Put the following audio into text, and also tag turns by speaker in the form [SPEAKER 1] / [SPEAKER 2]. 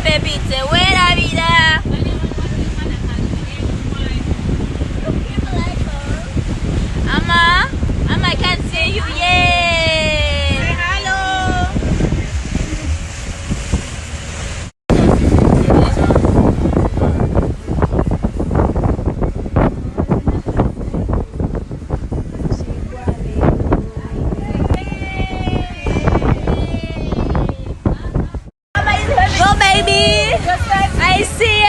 [SPEAKER 1] baby, te buena vida. Amma, I can't see you yet.
[SPEAKER 2] Say hello.
[SPEAKER 1] Go baby. I see